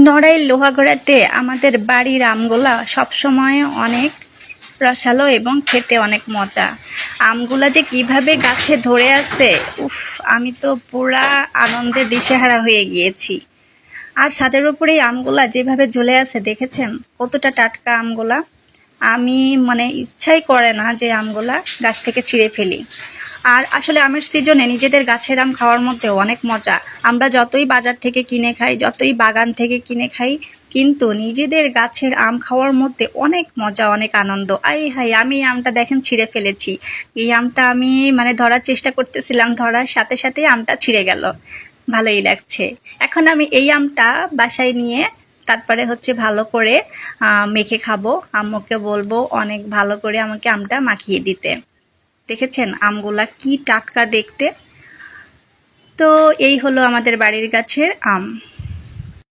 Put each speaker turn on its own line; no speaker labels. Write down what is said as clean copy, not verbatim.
নড়াইল লোহাগড়াতে আমাদের বাড়ির আমগুলা সবসময় অনেক রসালো এবং খেতে অনেক মজা। আমগুলা যে কিভাবে গাছে ধরে আছে, উফ, আমি তো পুরা আনন্দে দিশেহারা হয়ে গিয়েছি। আর ছাদের উপরে এই আমগুলা যেভাবে ঝুলে আছে দেখেছেন কতটা টাটকা আমগুলা। আমি ইচ্ছাই করে না যে আমগুলা গাছ থেকে ছিঁড়ে ফেলি। আর আসলে আমের সিজনে নিজেদের গাছের আম খাওয়ার মধ্যে অনেক মজা। আমরা যতই বাজার থেকে কিনে খাই, যতই বাগান থেকে কিনে খাই, কিন্তু নিজেদের গাছের আম খাওয়ার মধ্যে অনেক মজা, অনেক আনন্দ। আই হাই, আমি এই আমটা দেখেন ছিঁড়ে ফেলেছি। এই আমটা আমি ধরার চেষ্টা করতেছিলাম, ধরার সাথে সাথে আমটা ছিঁড়ে গেল। ভালোই লাগছে। এখন আমি এই আমটা বাসায় নিয়ে তারপরে ভালো করে মেখে খাবো। আম্মুকে বলবো অনেক ভালো করে আমাকে আমটা মাখিয়ে দিতে। দেখেছেন আমগুলা কি টাটকা দেখতে। তো এই হলো আমাদের বাড়ির গাছের আম।